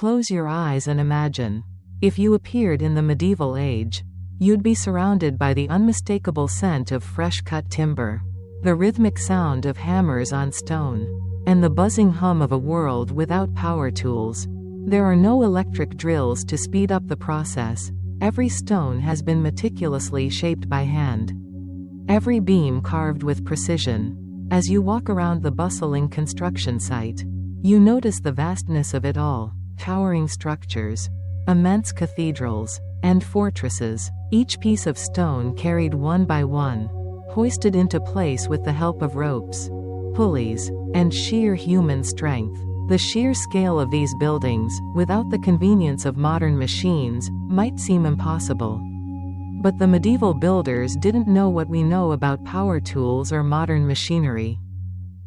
Close your eyes and imagine. If you appeared in the medieval age, you'd be surrounded by the unmistakable scent of fresh-cut timber, the rhythmic sound of hammers on stone, and the buzzing hum of a world without power tools. There are no electric drills to speed up the process. Every stone has been meticulously shaped by hand. Every beam carved with precision. As you walk around the bustling construction site, you notice the vastness of it all. Towering structures, immense cathedrals, and fortresses, each piece of stone carried one by one, hoisted into place with the help of ropes, pulleys, and sheer human strength. The sheer scale of these buildings, without the convenience of modern machines, might seem impossible. But the medieval builders didn't know what we know about power tools or modern machinery.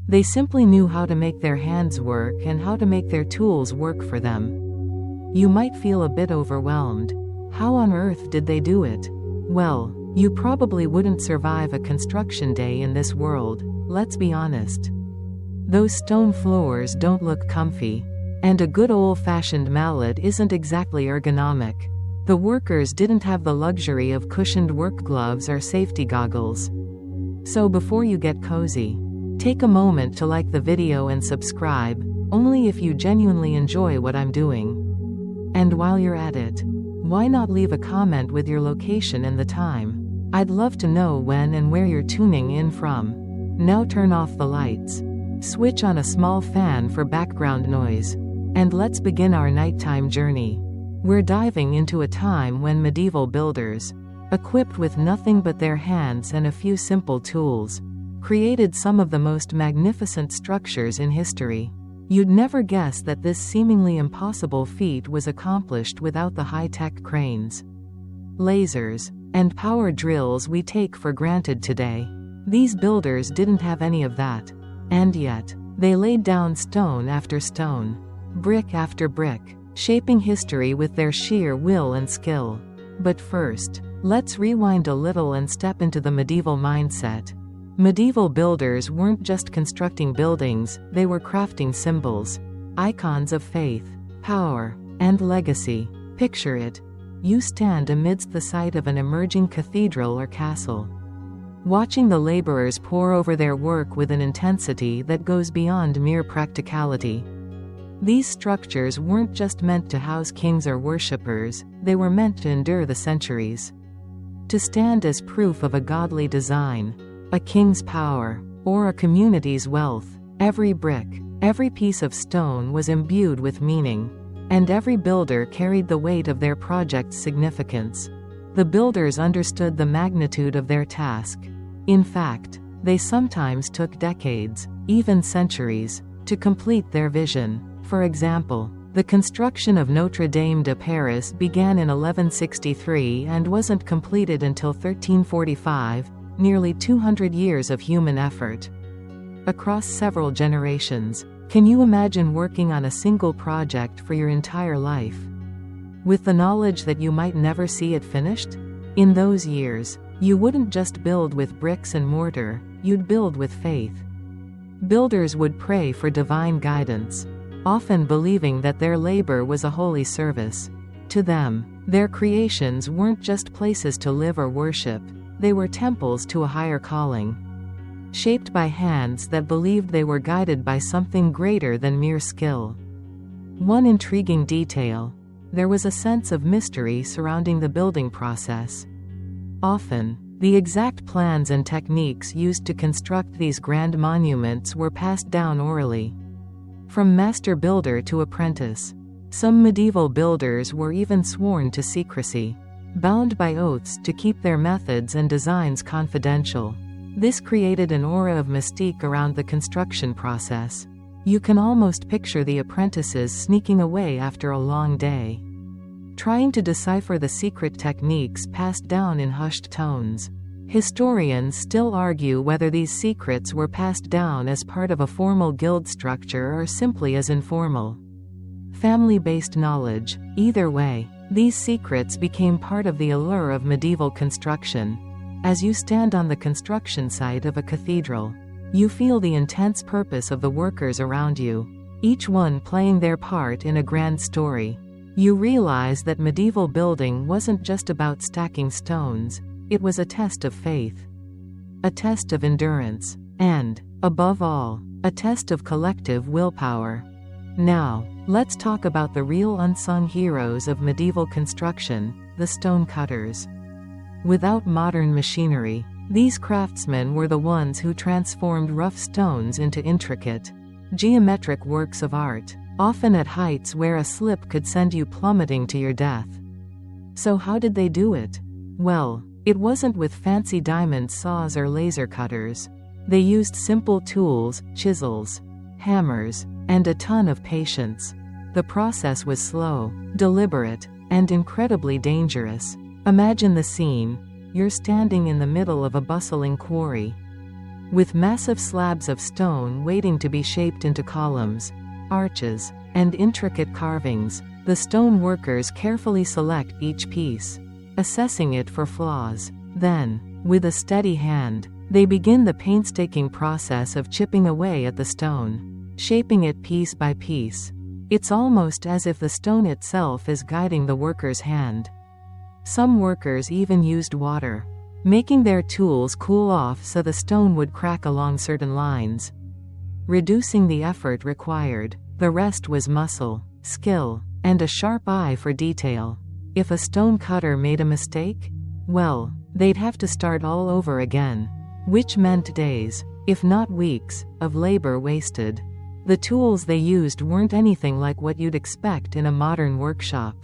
They simply knew how to make their hands work and how to make their tools work for them. You might feel a bit overwhelmed. How on earth did they do it? Well, you probably wouldn't survive a construction day in this world, let's be honest. Those stone floors don't look comfy, and a good old-fashioned mallet isn't exactly ergonomic. The workers didn't have the luxury of cushioned work gloves or safety goggles. So before you get cozy, take a moment to like the video and subscribe, only if you genuinely enjoy what I'm doing. And while you're at it, why not leave a comment with your location and the time? I'd love to know when and where you're tuning in from. Now turn off the lights. Switch on a small fan for background noise. And let's begin our nighttime journey. We're diving into a time when medieval builders, equipped with nothing but their hands and a few simple tools, created some of the most magnificent structures in history. You'd never guess that this seemingly impossible feat was accomplished without the high-tech cranes, lasers, and power drills we take for granted today. These builders didn't have any of that. And yet, they laid down stone after stone, brick after brick, shaping history with their sheer will and skill. But first, let's rewind a little and step into the medieval mindset. Medieval builders weren't just constructing buildings, they were crafting symbols, icons of faith, power, and legacy. Picture it. You stand amidst the site of an emerging cathedral or castle, watching the laborers pore over their work with an intensity that goes beyond mere practicality. These structures weren't just meant to house kings or worshippers, they were meant to endure the centuries. To stand as proof of a godly design, a king's power, or a community's wealth. Every brick, every piece of stone was imbued with meaning, and every builder carried the weight of their project's significance. The builders understood the magnitude of their task. In fact, they sometimes took decades, even centuries, to complete their vision. For example, the construction of Notre Dame de Paris began in 1163 and wasn't completed until 1345, nearly 200 years of human effort. Across several generations, can you imagine working on a single project for your entire life, with the knowledge that you might never see it finished? In those years, you wouldn't just build with bricks and mortar, you'd build with faith. Builders would pray for divine guidance, often believing that their labor was a holy service. To them, their creations weren't just places to live or worship, they were temples to a higher calling, shaped by hands that believed they were guided by something greater than mere skill. One intriguing detail: there was a sense of mystery surrounding the building process. Often, the exact plans and techniques used to construct these grand monuments were passed down orally, from master builder to apprentice. Some medieval builders were even sworn to secrecy, bound by oaths to keep their methods and designs confidential. This created an aura of mystique around the construction process. You can almost picture the apprentices sneaking away after a long day, trying to decipher the secret techniques passed down in hushed tones. Historians still argue whether these secrets were passed down as part of a formal guild structure or simply as informal, family-based knowledge. Either way, these secrets became part of the allure of medieval construction. As you stand on the construction site of a cathedral, you feel the intense purpose of the workers around you. each one playing their part in a grand story. You realize that medieval building wasn't just about stacking stones, it was a test of faith, a test of endurance, and, above all, a test of collective willpower. Now, let's talk about the real unsung heroes of medieval construction, the stone cutters. Without modern machinery, these craftsmen were the ones who transformed rough stones into intricate, geometric works of art, often at heights where a slip could send you plummeting to your death. So how did they do it? Well, it wasn't with fancy diamond saws or laser cutters. They used simple tools, chisels, hammers, and a ton of patience. The process was slow, deliberate, and incredibly dangerous. Imagine the scene. You're standing in the middle of a bustling quarry, with massive slabs of stone waiting to be shaped into columns, arches, and intricate carvings. The stone workers carefully select each piece, assessing it for flaws. Then, with a steady hand, they begin the painstaking process of chipping away at the stone, shaping it piece by piece. It's almost as if the stone itself is guiding the worker's hand. Some workers even used water, making their tools cool off so the stone would crack along certain lines, reducing the effort required. The rest was muscle, skill, and a sharp eye for detail. If a stone cutter made a mistake, well, they'd have to start all over again, which meant days, if not weeks, of labor wasted. The tools they used weren't anything like what you'd expect in a modern workshop.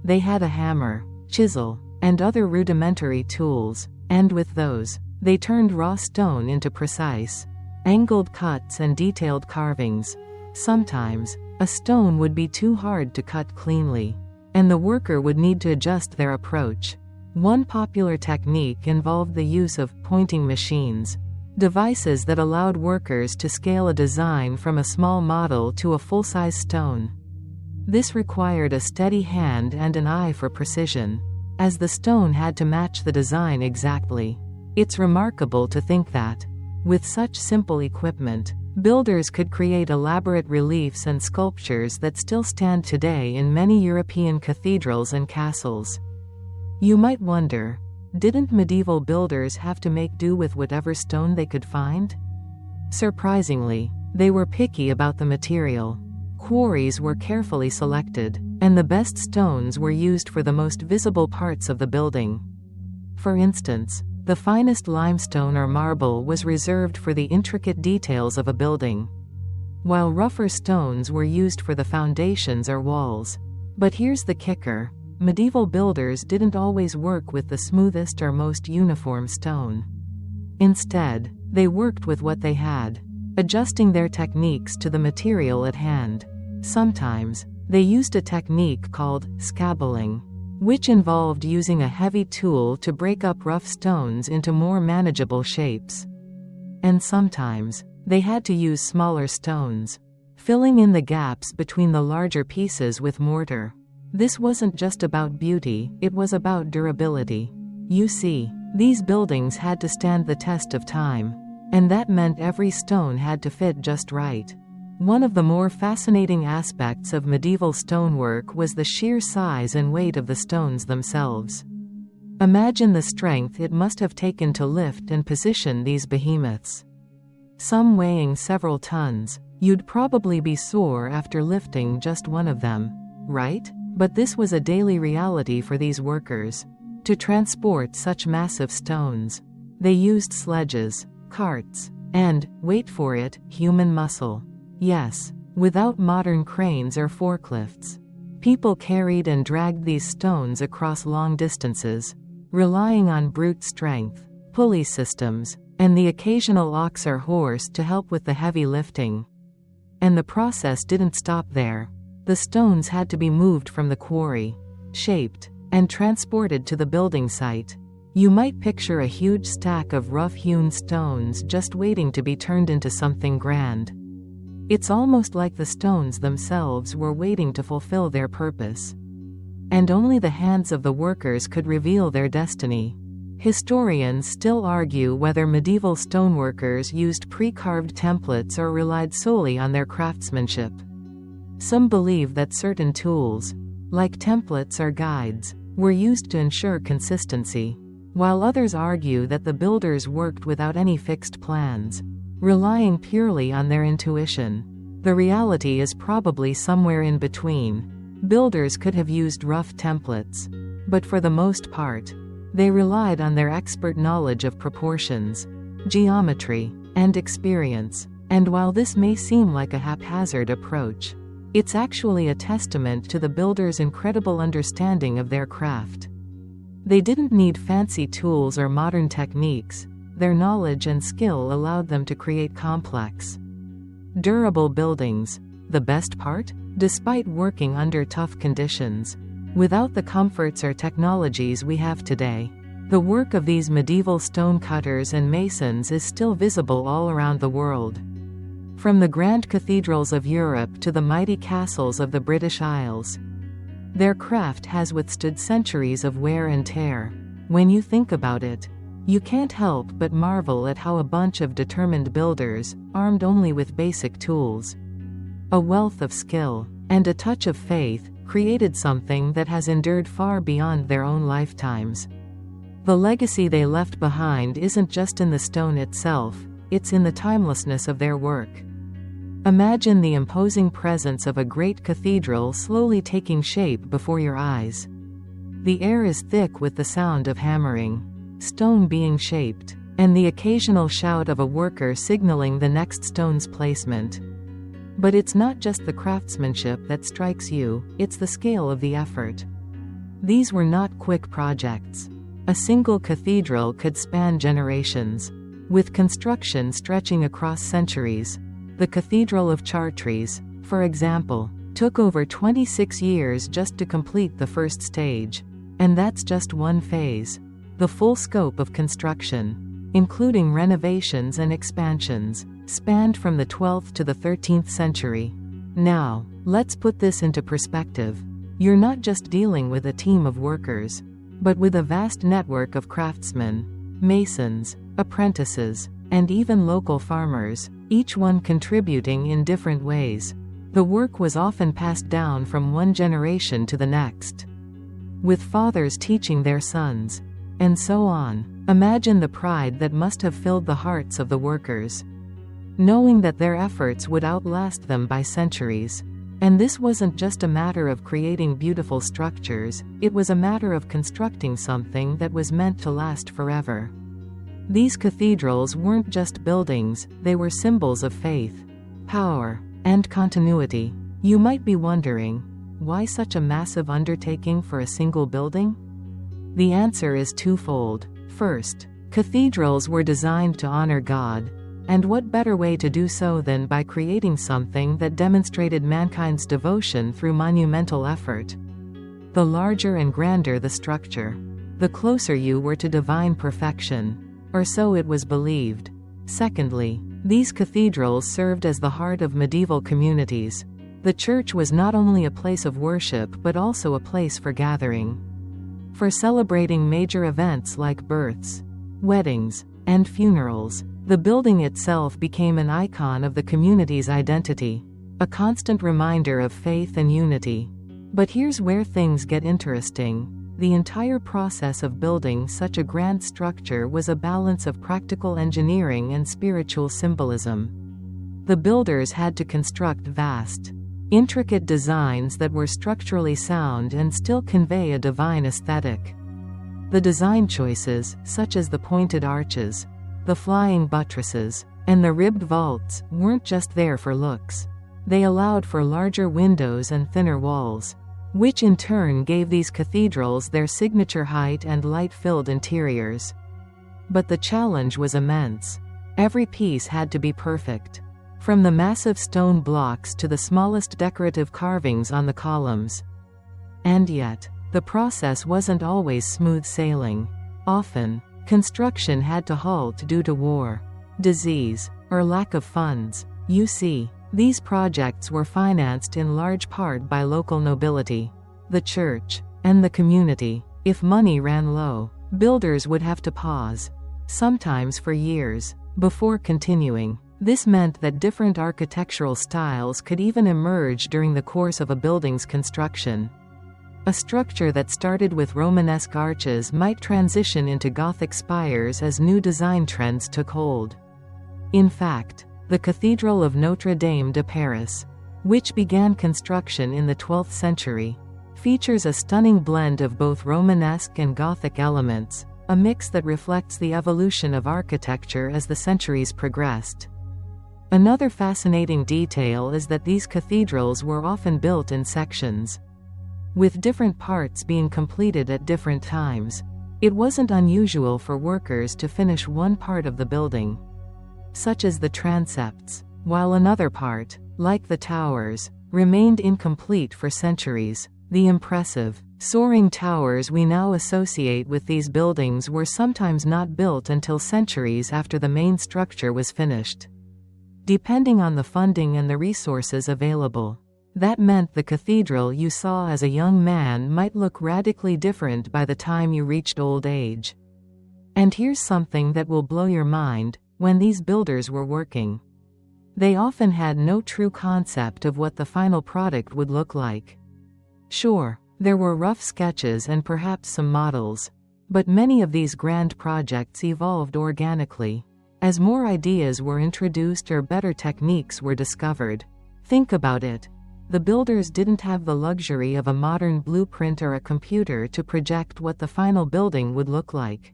They had a hammer, chisel, and other rudimentary tools, and with those, they turned raw stone into precise, angled cuts and detailed carvings. Sometimes, a stone would be too hard to cut cleanly, and the worker would need to adjust their approach. One popular technique involved the use of pointing machines, devices that allowed workers to scale a design from a small model to a full-size stone. This required a steady hand and an eye for precision, as the stone had to match the design exactly. It's remarkable to think that, with such simple equipment, builders could create elaborate reliefs and sculptures that still stand today in many European cathedrals and castles. You might wonder, didn't medieval builders have to make do with whatever stone they could find? Surprisingly, they were picky about the material. Quarries were carefully selected, and the best stones were used for the most visible parts of the building. For instance, the finest limestone or marble was reserved for the intricate details of a building, while rougher stones were used for the foundations or walls. But here's the kicker. Medieval builders didn't always work with the smoothest or most uniform stone. Instead, they worked with what they had, adjusting their techniques to the material at hand. Sometimes, they used a technique called scaffolding, which involved using a heavy tool to break up rough stones into more manageable shapes. And sometimes, they had to use smaller stones, filling in the gaps between the larger pieces with mortar. This wasn't just about beauty, it was about durability. You see, these buildings had to stand the test of time, and that meant every stone had to fit just right. One of the more fascinating aspects of medieval stonework was the sheer size and weight of the stones themselves. Imagine the strength it must have taken to lift and position these behemoths. Some weighing several tons, you'd probably be sore after lifting just one of them, right? But this was a daily reality for these workers. To transport such massive stones, they used sledges, carts, and, wait for it, human muscle. Yes, without modern cranes or forklifts. People carried and dragged these stones across long distances, relying on brute strength, pulley systems, and the occasional ox or horse to help with the heavy lifting. And the process didn't stop there. The stones had to be moved from the quarry, shaped, and transported to the building site. You might picture a huge stack of rough-hewn stones just waiting to be turned into something grand. It's almost like the stones themselves were waiting to fulfill their purpose. And only the hands of the workers could reveal their destiny. Historians still argue whether medieval stoneworkers used pre-carved templates or relied solely on their craftsmanship. Some believe that certain tools, like templates or guides, were used to ensure consistency, while others argue that the builders worked without any fixed plans, relying purely on their intuition. The reality is probably somewhere in between. Builders could have used rough templates, but for the most part, they relied on their expert knowledge of proportions, geometry, and experience. And while this may seem like a haphazard approach, it's actually a testament to the builders' incredible understanding of their craft. They didn't need fancy tools or modern techniques. Their knowledge and skill allowed them to create complex, durable buildings. The best part? Despite working under tough conditions, without the comforts or technologies we have today, the work of these medieval stone cutters and masons is still visible all around the world. From the grand cathedrals of Europe to the mighty castles of the British Isles, their craft has withstood centuries of wear and tear. When you think about it, you can't help but marvel at how a bunch of determined builders, armed only with basic tools, a wealth of skill, and a touch of faith, created something that has endured far beyond their own lifetimes. The legacy they left behind isn't just in the stone itself, it's in the timelessness of their work. Imagine the imposing presence of a great cathedral slowly taking shape before your eyes. The air is thick with the sound of hammering, stone being shaped, and the occasional shout of a worker signaling the next stone's placement. But it's not just the craftsmanship that strikes you, it's the scale of the effort. These were not quick projects. A single cathedral could span generations, with construction stretching across centuries. The Cathedral of Chartres, for example, took over 26 years just to complete the first stage. And that's just one phase. The full scope of construction, including renovations and expansions, spanned from the 12th to the 13th century. Now, let's put this into perspective. You're not just dealing with a team of workers, but with a vast network of craftsmen, masons, apprentices, and even local farmers, each one contributing in different ways. The work was often passed down from one generation to the next, with fathers teaching their sons, and so on. Imagine the pride that must have filled the hearts of the workers, knowing that their efforts would outlast them by centuries. And this wasn't just a matter of creating beautiful structures, it was a matter of constructing something that was meant to last forever. These cathedrals weren't just buildings, they were symbols of faith, power, and continuity. You might be wondering, why such a massive undertaking for a single building? The answer is twofold. First, cathedrals were designed to honor God, and what better way to do so than by creating something that demonstrated mankind's devotion through monumental effort? The larger and grander the structure, the closer you were to divine perfection, or so it was believed. Secondly, these cathedrals served as the heart of medieval communities. The church was not only a place of worship but also a place for gathering, for celebrating major events like births, weddings, and funerals. The building itself became an icon of the community's identity, a constant reminder of faith and unity. But here's where things get interesting. The entire process of building such a grand structure was a balance of practical engineering and spiritual symbolism. The builders had to construct vast, intricate designs that were structurally sound and still convey a divine aesthetic. The design choices, such as the pointed arches, the flying buttresses, and the ribbed vaults, weren't just there for looks. They allowed for larger windows and thinner walls, which in turn gave these cathedrals their signature height and light-filled interiors. But the challenge was immense. Every piece had to be perfect, from the massive stone blocks to the smallest decorative carvings on the columns. And yet, the process wasn't always smooth sailing. Often, construction had to halt due to war, disease, or lack of funds. You see, these projects were financed in large part by local nobility, the church, and the community. If money ran low, Builders would have to pause, sometimes for years, before continuing. This meant that different architectural styles could even emerge during the course of a building's construction. A structure that started with Romanesque arches might transition into Gothic spires as new design trends took hold. In fact, the Cathedral of Notre Dame de Paris, which began construction in the 12th century, features a stunning blend of both Romanesque and Gothic elements, a mix that reflects the evolution of architecture as the centuries progressed. Another fascinating detail is that these cathedrals were often built in sections, with different parts being completed at different times. It wasn't unusual for workers to finish one part of the building, such as the transepts, while another part, like the towers, remained incomplete for centuries. The impressive, soaring towers we now associate with these buildings were sometimes not built until centuries after the main structure was finished, depending on the funding and the resources available. That meant the cathedral you saw as a young man might look radically different by the time you reached old age. And here's something that will blow your mind: when these builders were working, they often had no true concept of what the final product would look like. Sure, there were rough sketches and perhaps some models, but many of these grand projects evolved organically, as more ideas were introduced or better techniques were discovered. Think about it. The builders didn't have the luxury of a modern blueprint or a computer to project what the final building would look like.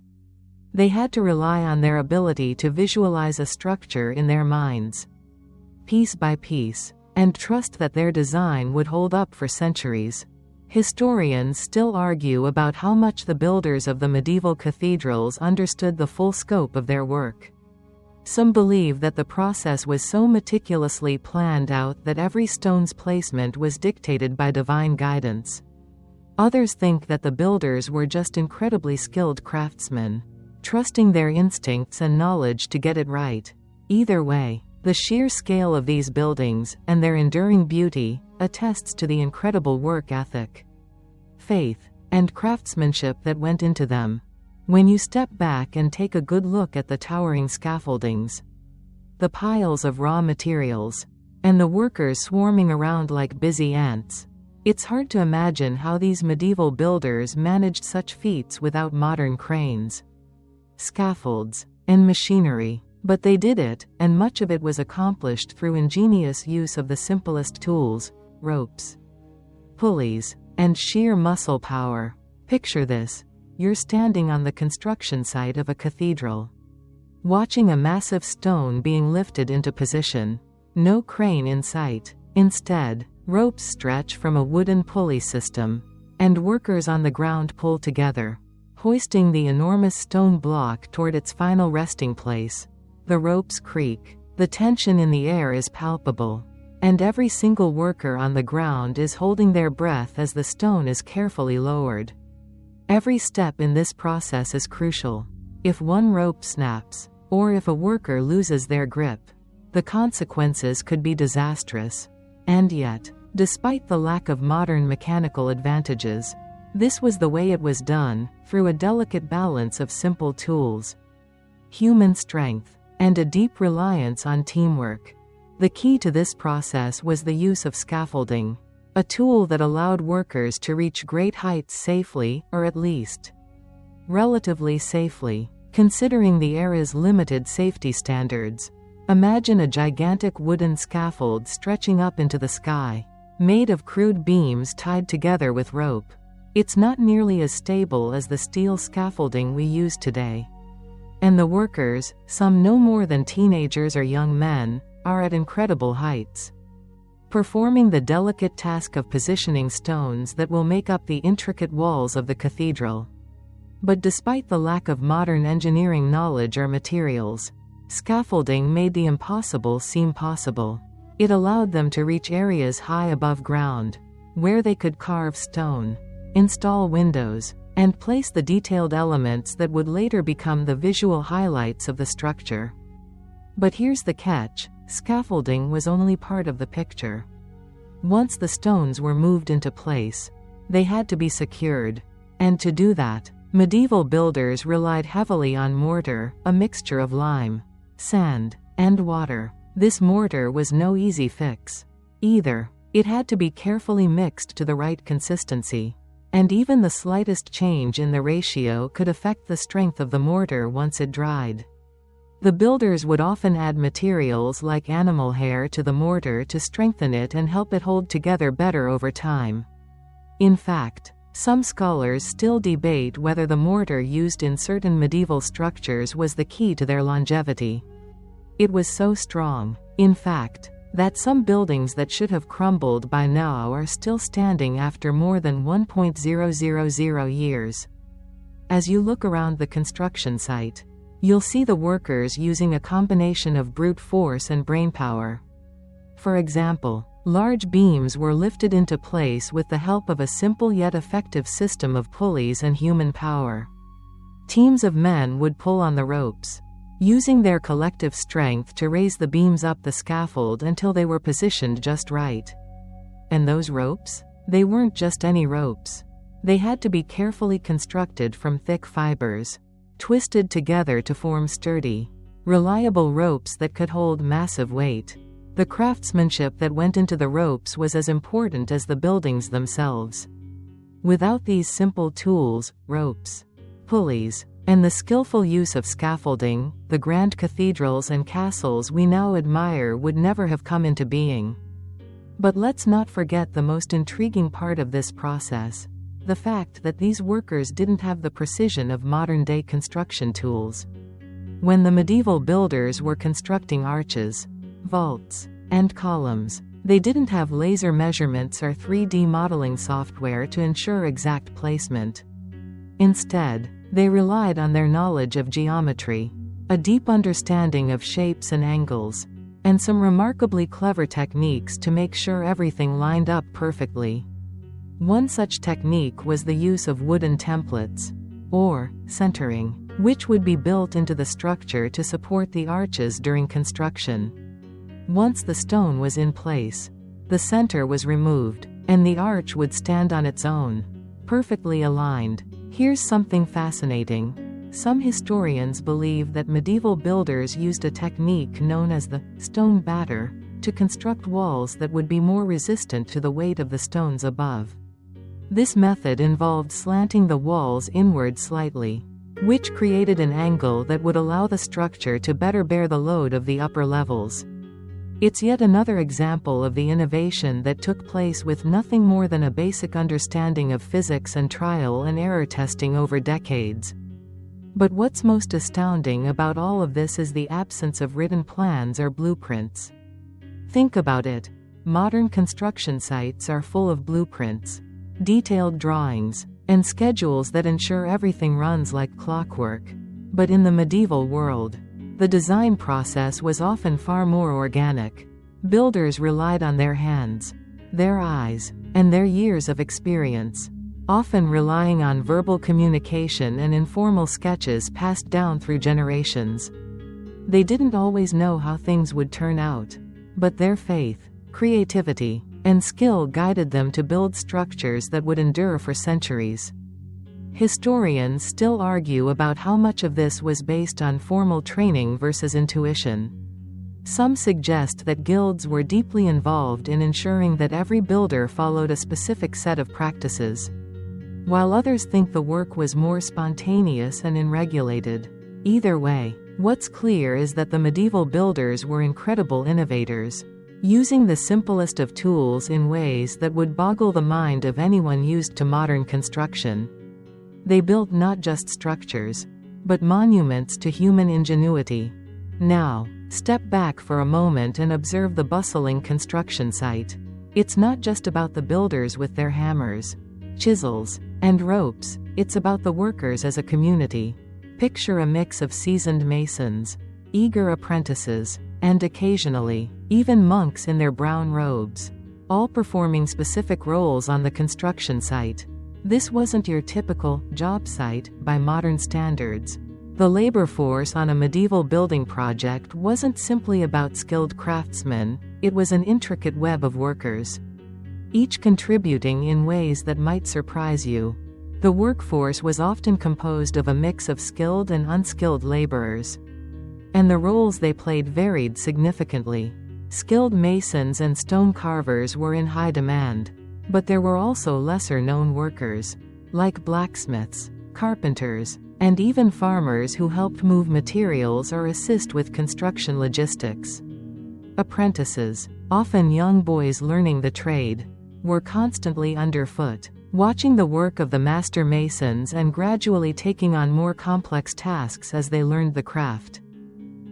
They had to rely on their ability to visualize a structure in their minds, piece by piece, and trust that their design would hold up for centuries. Historians still argue about how much the builders of the medieval cathedrals understood the full scope of their work. Some believe that the process was so meticulously planned out that every stone's placement was dictated by divine guidance. Others think that the builders were just incredibly skilled craftsmen, trusting their instincts and knowledge to get it right. Either way, the sheer scale of these buildings, and their enduring beauty, attests to the incredible work ethic, faith, and craftsmanship that went into them. When you step back and take a good look at the towering scaffoldings, the piles of raw materials, and the workers swarming around like busy ants, it's hard to imagine how these medieval builders managed such feats without modern cranes, scaffolds, and machinery. But they did it, and much of it was accomplished through ingenious use of the simplest tools: ropes, pulleys, and sheer muscle power. Picture this. You're standing on the construction site of a cathedral, watching a massive stone being lifted into position. No crane in sight. Instead, ropes stretch from a wooden pulley system, and workers on the ground pull together, hoisting the enormous stone block toward its final resting place. The ropes creak, the tension in the air is palpable, and every single worker on the ground is holding their breath as the stone is carefully lowered. Every step in this process is crucial. If one rope snaps, or if a worker loses their grip, the consequences could be disastrous. And yet, despite the lack of modern mechanical advantages, this was the way it was done, through a delicate balance of simple tools, human strength, and a deep reliance on teamwork. The key to this process was the use of scaffolding, a tool that allowed workers to reach great heights safely, or at least relatively safely, considering the era's limited safety standards. Imagine a gigantic wooden scaffold stretching up into the sky, made of crude beams tied together with rope. It's not nearly as stable as the steel scaffolding we use today. And the workers, some no more than teenagers or young men, are at incredible heights, performing the delicate task of positioning stones that will make up the intricate walls of the cathedral. But despite the lack of modern engineering knowledge or materials, scaffolding made the impossible seem possible. It allowed them to reach areas high above ground, where they could carve stone, install windows, and place the detailed elements that would later become the visual highlights of the structure. But here's the catch: scaffolding was only part of the picture. Once the stones were moved into place, they had to be secured. And to do that, Medieval builders relied heavily on mortar, a mixture of lime, sand, and water. This mortar was no easy fix either. It had to be carefully mixed to the right consistency, and even the slightest change in the ratio could affect the strength of the mortar once it dried. The builders would often add materials like animal hair to the mortar to strengthen it and help it hold together better over time. In fact, some scholars still debate whether the mortar used in certain medieval structures was the key to their longevity. It was so strong, in fact, that some buildings that should have crumbled by now are still standing after more than 1,000 years. As you look around the construction site, you'll see the workers using a combination of brute force and brainpower. For example, large beams were lifted into place with the help of a simple yet effective system of pulleys and human power. Teams of men would pull on the ropes, using their collective strength to raise the beams up the scaffold until they were positioned just right. And those ropes? They weren't just any ropes. They had to be carefully constructed from thick fibers, twisted together to form sturdy, reliable ropes that could hold massive weight. The craftsmanship that went into the ropes was as important as the buildings themselves. Without these simple tools, ropes, pulleys, and the skillful use of scaffolding, the grand cathedrals and castles we now admire would never have come into being. But let's not forget the most intriguing part of this process: the fact that these workers didn't have the precision of modern-day construction tools. When the medieval builders were constructing arches, vaults, and columns, they didn't have laser measurements or 3D modeling software to ensure exact placement. Instead, they relied on their knowledge of geometry, a deep understanding of shapes and angles, and some remarkably clever techniques to make sure everything lined up perfectly. One such technique was the use of wooden templates, or centering, which would be built into the structure to support the arches during construction. Once the stone was in place, the center was removed, and the arch would stand on its own, perfectly aligned. Here's something fascinating. Some historians believe that medieval builders used a technique known as the stone batter to construct walls that would be more resistant to the weight of the stones above. This method involved slanting the walls inward slightly, which created an angle that would allow the structure to better bear the load of the upper levels. It's yet another example of the innovation that took place with nothing more than a basic understanding of physics and trial and error testing over decades. But what's most astounding about all of this is the absence of written plans or blueprints. Think about it. Modern construction sites are full of blueprints, detailed drawings, and schedules that ensure everything runs like clockwork. But in the medieval world, the design process was often far more organic. Builders relied on their hands, their eyes, and their years of experience, often relying on verbal communication and informal sketches passed down through generations. They didn't always know how things would turn out, but their faith, creativity, and skill guided them to build structures that would endure for centuries. Historians still argue about how much of this was based on formal training versus intuition. Some suggest that guilds were deeply involved in ensuring that every builder followed a specific set of practices, while others think the work was more spontaneous and unregulated. Either way, what's clear is that the medieval builders were incredible innovators, using the simplest of tools in ways that would boggle the mind of anyone used to modern construction. They built not just structures, but monuments to human ingenuity. Now, step back for a moment and observe the bustling construction site. It's not just about the builders with their hammers, chisels, and ropes, it's about the workers as a community. Picture a mix of seasoned masons, eager apprentices, and occasionally, even monks in their brown robes, all performing specific roles on the construction site. This wasn't your typical job site by modern standards. The labor force on a medieval building project wasn't simply about skilled craftsmen, it was an intricate web of workers, each contributing in ways that might surprise you. The workforce was often composed of a mix of skilled and unskilled laborers, and the roles they played varied significantly. Skilled masons and stone carvers were in high demand, but there were also lesser-known workers, like blacksmiths, carpenters, and even farmers who helped move materials or assist with construction logistics. Apprentices, often young boys learning the trade, were constantly underfoot, watching the work of the master masons and gradually taking on more complex tasks as they learned the craft.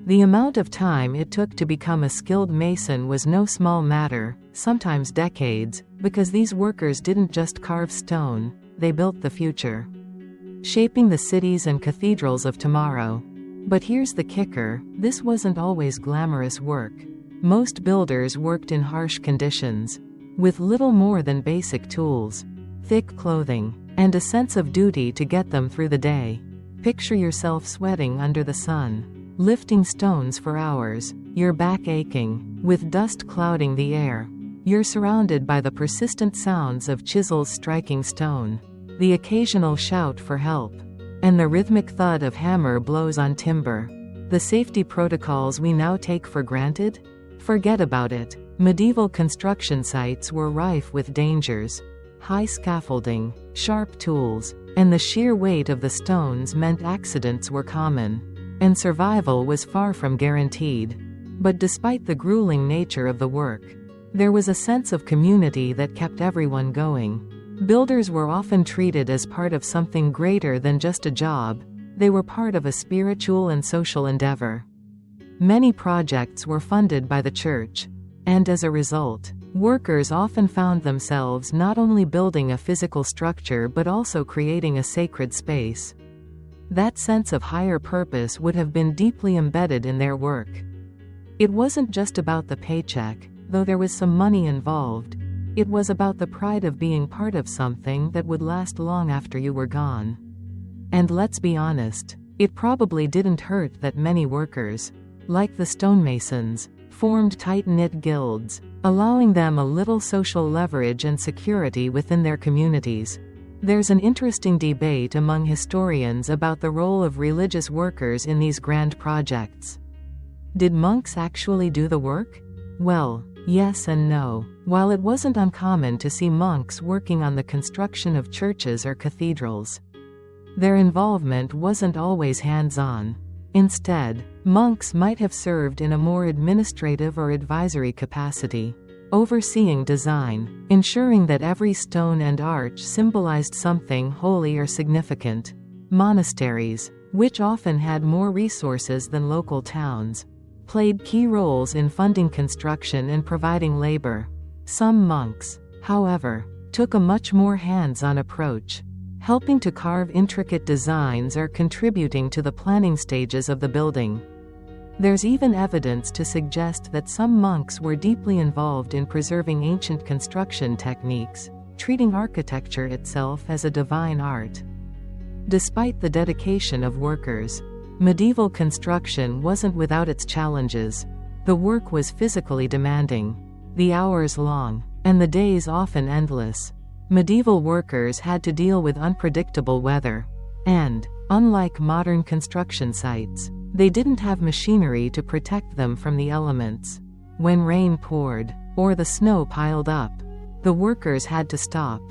The amount of time it took to become a skilled mason was no small matter, sometimes decades, because these workers didn't just carve stone, they built the future, shaping the cities and cathedrals of tomorrow. But here's the kicker, this wasn't always glamorous work. Most builders worked in harsh conditions, with little more than basic tools, thick clothing, and a sense of duty to get them through the day. Picture yourself sweating under the sun, lifting stones for hours, your back aching, with dust clouding the air. You're surrounded by the persistent sounds of chisels striking stone, the occasional shout for help, and the rhythmic thud of hammer blows on timber. The safety protocols we now take for granted? Forget about it. Medieval construction sites were rife with dangers. High scaffolding, sharp tools, and the sheer weight of the stones meant accidents were common, and survival was far from guaranteed. But despite the grueling nature of the work, there was a sense of community that kept everyone going. Builders were often treated as part of something greater than just a job, they were part of a spiritual and social endeavor. Many projects were funded by the church, and as a result, workers often found themselves not only building a physical structure but also creating a sacred space. That sense of higher purpose would have been deeply embedded in their work. It wasn't just about the paycheck, though there was some money involved. It was about the pride of being part of something that would last long after you were gone. And let's be honest, it probably didn't hurt that many workers, like the stonemasons, formed tight-knit guilds, allowing them a little social leverage and security within their communities. There's an interesting debate among historians about the role of religious workers in these grand projects. Did monks actually do the work? Well, yes and no. While it wasn't uncommon to see monks working on the construction of churches or cathedrals, their involvement wasn't always hands-on. Instead, monks might have served in a more administrative or advisory capacity, overseeing design, ensuring that every stone and arch symbolized something holy or significant. Monasteries, which often had more resources than local towns, played key roles in funding construction and providing labor. Some monks, however, took a much more hands-on approach, helping to carve intricate designs or contributing to the planning stages of the building. There's even evidence to suggest that some monks were deeply involved in preserving ancient construction techniques, treating architecture itself as a divine art. Despite the dedication of workers, medieval construction wasn't without its challenges. The work was physically demanding, the hours long, and the days often endless. Medieval workers had to deal with unpredictable weather, and, unlike modern construction sites, they didn't have machinery to protect them from the elements. When rain poured, or the snow piled up, the workers had to stop,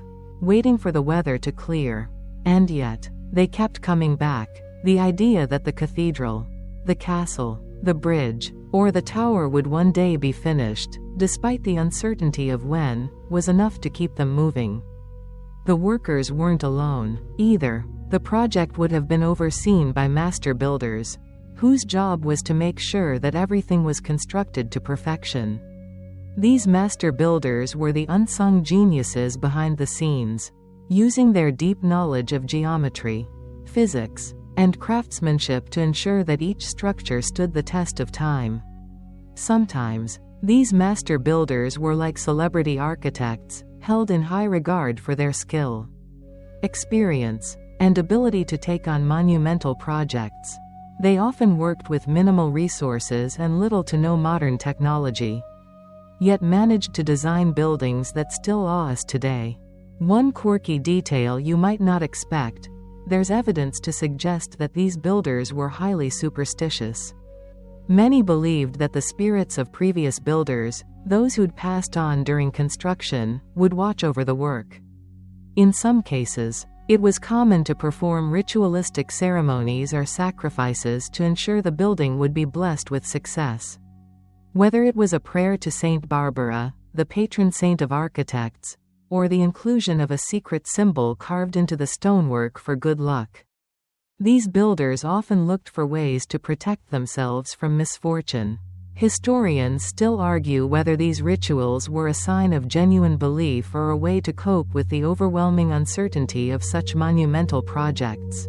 waiting for the weather to clear. And yet, they kept coming back. The idea that the cathedral, the castle, the bridge, or the tower would one day be finished, despite the uncertainty of when, was enough to keep them moving. The workers weren't alone, either. The project would have been overseen by master builders, whose job was to make sure that everything was constructed to perfection. These master builders were the unsung geniuses behind the scenes, using their deep knowledge of geometry, physics, and craftsmanship to ensure that each structure stood the test of time. Sometimes, these master builders were like celebrity architects, held in high regard for their skill, experience, and ability to take on monumental projects. They often worked with minimal resources and little to no modern technology, yet managed to design buildings that still awe us today. One quirky detail you might not expect: there's evidence to suggest that these builders were highly superstitious. Many believed that the spirits of previous builders, those who'd passed on during construction, would watch over the work. In some cases, it was common to perform ritualistic ceremonies or sacrifices to ensure the building would be blessed with success. Whether it was a prayer to Saint Barbara, the patron saint of architects, or the inclusion of a secret symbol carved into the stonework for good luck. These builders often looked for ways to protect themselves from misfortune. Historians still argue whether these rituals were a sign of genuine belief or a way to cope with the overwhelming uncertainty of such monumental projects.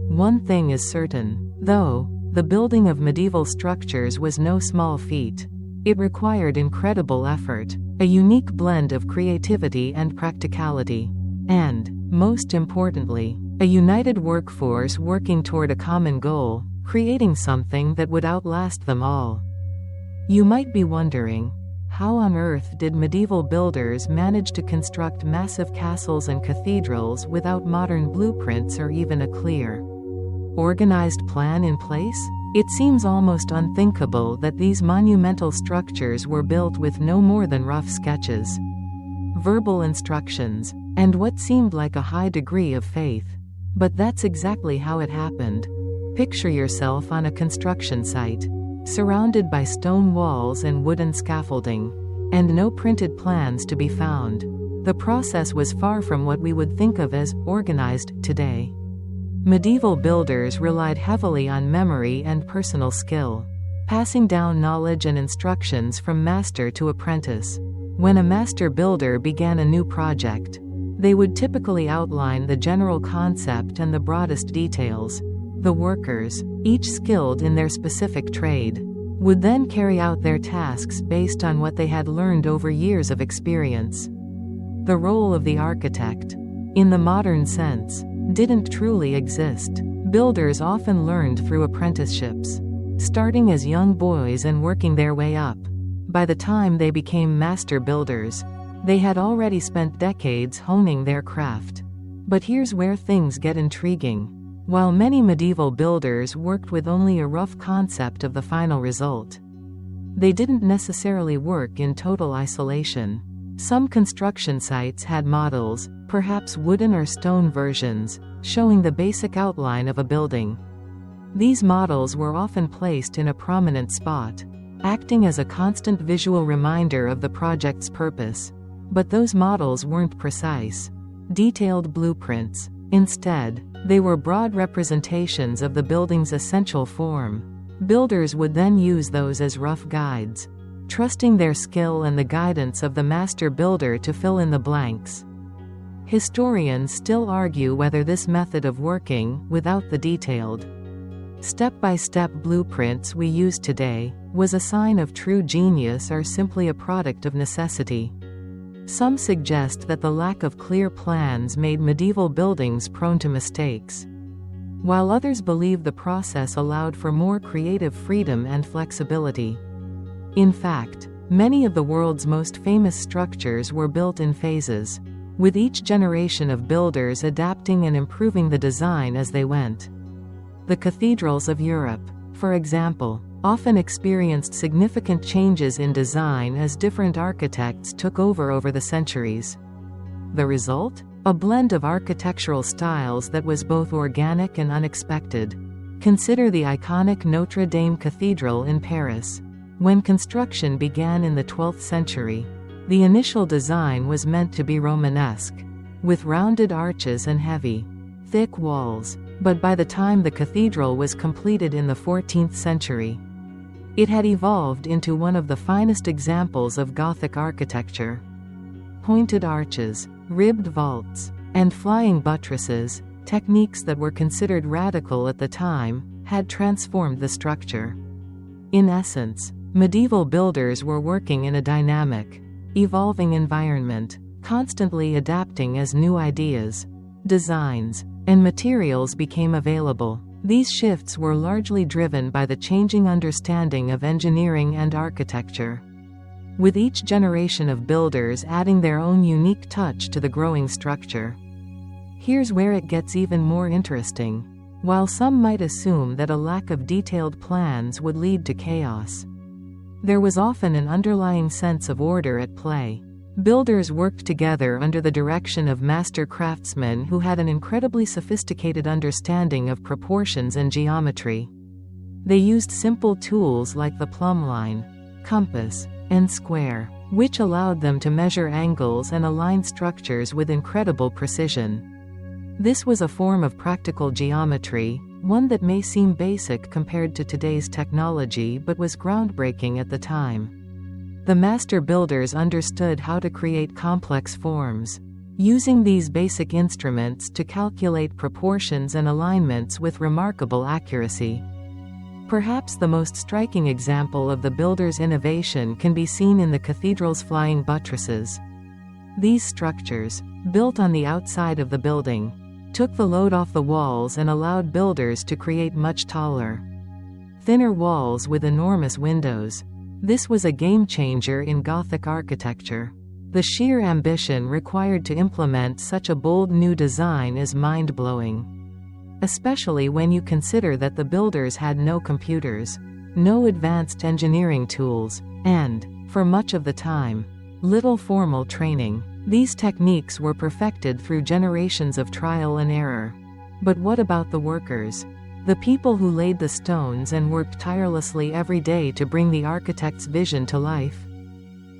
One thing is certain, though: the building of medieval structures was no small feat. It required incredible effort, a unique blend of creativity and practicality, and, most importantly, a united workforce working toward a common goal, creating something that would outlast them all. You might be wondering, how on earth did medieval builders manage to construct massive castles and cathedrals without modern blueprints or even a clear, organized plan in place? It seems almost unthinkable that these monumental structures were built with no more than rough sketches, verbal instructions, and what seemed like a high degree of faith. But that's exactly how it happened. Picture yourself on a construction site, surrounded by stone walls and wooden scaffolding, and no printed plans to be found. The process was far from what we would think of as organized today. Medieval builders relied heavily on memory and personal skill, passing down knowledge and instructions from master to apprentice. When a master builder began a new project, they would typically outline the general concept and the broadest details. The workers, each skilled in their specific trade, would then carry out their tasks based on what they had learned over years of experience. The role of the architect, in the modern sense, didn't truly exist. Builders often learned through apprenticeships, starting as young boys and working their way up. By the time they became master builders, they had already spent decades honing their craft. But here's where things get intriguing. While many medieval builders worked with only a rough concept of the final result, they didn't necessarily work in total isolation. Some construction sites had models, perhaps wooden or stone versions, showing the basic outline of a building. These models were often placed in a prominent spot, acting as a constant visual reminder of the project's purpose. But those models weren't precise, detailed blueprints. Instead, they were broad representations of the building's essential form. Builders would then use those as rough guides, trusting their skill and the guidance of the master builder to fill in the blanks. Historians still argue whether this method of working, without the detailed, step-by-step blueprints we use today, was a sign of true genius or simply a product of necessity. Some suggest that the lack of clear plans made medieval buildings prone to mistakes, while others believe the process allowed for more creative freedom and flexibility. In fact, many of the world's most famous structures were built in phases, with each generation of builders adapting and improving the design as they went. The cathedrals of Europe, for example, often experienced significant changes in design as different architects took over the centuries. The result? A blend of architectural styles that was both organic and unexpected. Consider the iconic Notre Dame Cathedral in Paris. When construction began in the 12th century, the initial design was meant to be Romanesque, with rounded arches and heavy, thick walls. But by the time the cathedral was completed in the 14th century, it had evolved into one of the finest examples of Gothic architecture. Pointed arches, ribbed vaults, and flying buttresses, techniques that were considered radical at the time, had transformed the structure. In essence, medieval builders were working in a dynamic, evolving environment, constantly adapting as new ideas, designs, and materials became available. These shifts were largely driven by the changing understanding of engineering and architecture. with each generation of builders adding their own unique touch to the growing structure. Here's where it gets even more interesting. While some might assume that a lack of detailed plans would lead to chaos, there was often an underlying sense of order at play. Builders worked together under the direction of master craftsmen who had an incredibly sophisticated understanding of proportions and geometry. They used simple tools like the plumb line, compass, and square, which allowed them to measure angles and align structures with incredible precision. This was a form of practical geometry, one that may seem basic compared to today's technology but was groundbreaking at the time. The master builders understood how to create complex forms, using these basic instruments to calculate proportions and alignments with remarkable accuracy. Perhaps the most striking example of the builder's innovation can be seen in the cathedral's flying buttresses. These structures, built on the outside of the building, took the load off the walls and allowed builders to create much taller, thinner walls with enormous windows. This was a game-changer in Gothic architecture. The sheer ambition required to implement such a bold new design is mind-blowing, especially when you consider that the builders had no computers, no advanced engineering tools, and, for much of the time, little formal training. These techniques were perfected through generations of trial and error. But what about the workers? The people who laid the stones and worked tirelessly every day to bring the architect's vision to life?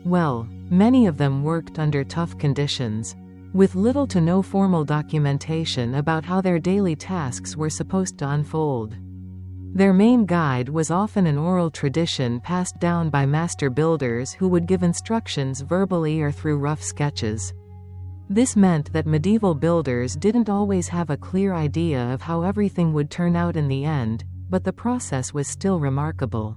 Well, many of them worked under tough conditions, with little to no formal documentation about how their daily tasks were supposed to unfold. Their main guide was often an oral tradition passed down by master builders who would give instructions verbally or through rough sketches. This meant that medieval builders didn't always have a clear idea of how everything would turn out in the end, but the process was still remarkable.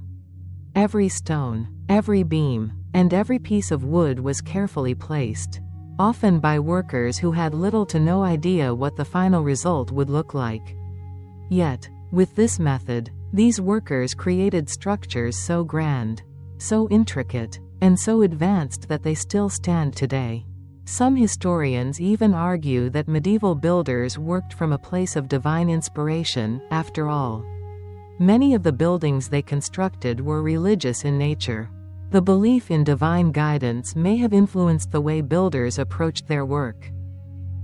Every stone, every beam, and every piece of wood was carefully placed, often by workers who had little to no idea what the final result would look like. Yet, with this method, these workers created structures so grand, so intricate, and so advanced that they still stand today. Some historians even argue that medieval builders worked from a place of divine inspiration. After all, many of the buildings they constructed were religious in nature. The belief in divine guidance may have influenced the way builders approached their work,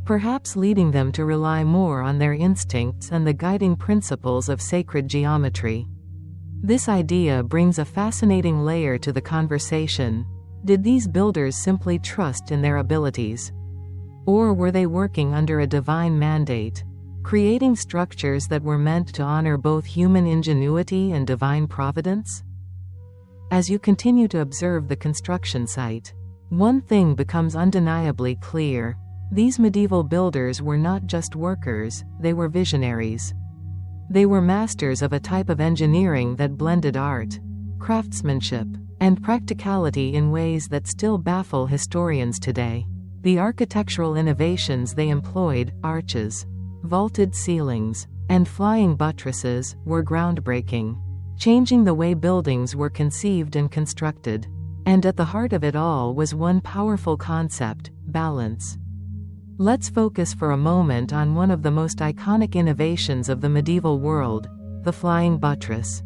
perhaps leading them to rely more on their instincts and the guiding principles of sacred geometry. This idea brings a fascinating layer to the conversation. Did these builders simply trust in their abilities? Or were they working under a divine mandate, creating structures that were meant to honor both human ingenuity and divine providence? As you continue to observe the construction site, one thing becomes undeniably clear. These medieval builders were not just workers, they were visionaries. They were masters of a type of engineering that blended art, craftsmanship, and practicality in ways that still baffle historians today. The architectural innovations they employed, arches, vaulted ceilings, and flying buttresses, were groundbreaking, changing the way buildings were conceived and constructed. And at the heart of it all was one powerful concept: balance. Let's focus for a moment on one of the most iconic innovations of the medieval world, the flying buttress.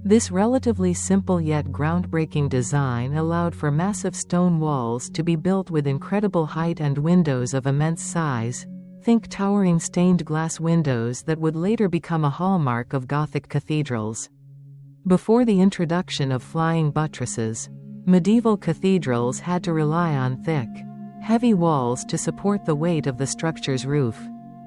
This relatively simple yet groundbreaking design allowed for massive stone walls to be built with incredible height and windows of immense size. Think towering stained glass windows that would later become a hallmark of Gothic cathedrals. Before the introduction of flying buttresses, medieval cathedrals had to rely on thick, heavy walls to support the weight of the structure's roof.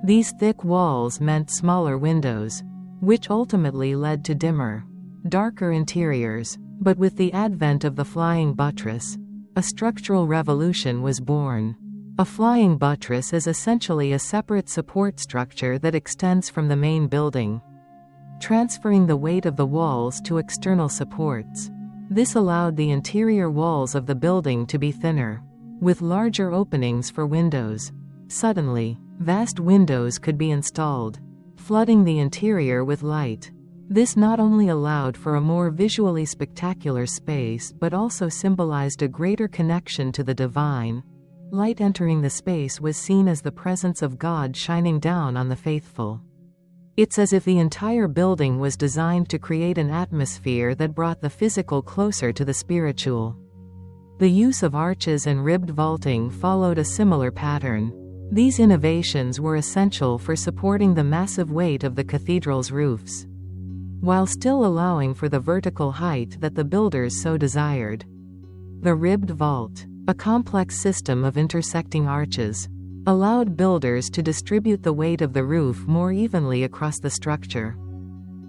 These thick walls meant smaller windows, which ultimately led to dimmer, darker interiors. But with the advent of the flying buttress, a structural revolution was born. A flying buttress is essentially a separate support structure that extends from the main building, transferring the weight of the walls to external supports. This allowed the interior walls of the building to be thinner, with larger openings for windows. Suddenly, vast windows could be installed, flooding the interior with light. This not only allowed for a more visually spectacular space but also symbolized a greater connection to the divine. Light entering the space was seen as the presence of God shining down on the faithful. It's as if the entire building was designed to create an atmosphere that brought the physical closer to the spiritual. The use of arches and ribbed vaulting followed a similar pattern. These innovations were essential for supporting the massive weight of the cathedral's roofs, while still allowing for the vertical height that the builders so desired. The ribbed vault, a complex system of intersecting arches, allowed builders to distribute the weight of the roof more evenly across the structure,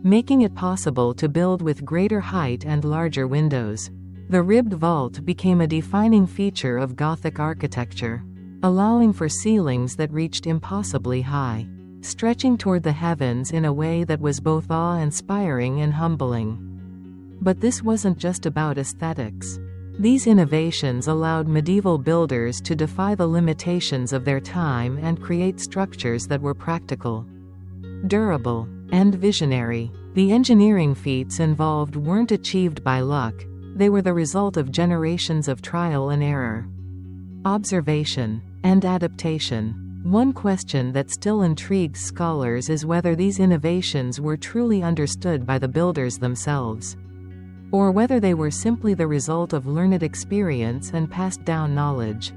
making it possible to build with greater height and larger windows. The ribbed vault became a defining feature of Gothic architecture, allowing for ceilings that reached impossibly high, stretching toward the heavens in a way that was both awe-inspiring and humbling. But this wasn't just about aesthetics. These innovations allowed medieval builders to defy the limitations of their time and create structures that were practical, durable, and visionary. The engineering feats involved weren't achieved by luck, they were the result of generations of trial and error, observation, and adaptation. One question that still intrigues scholars is whether these innovations were truly understood by the builders themselves, or whether they were simply the result of learned experience and passed down knowledge.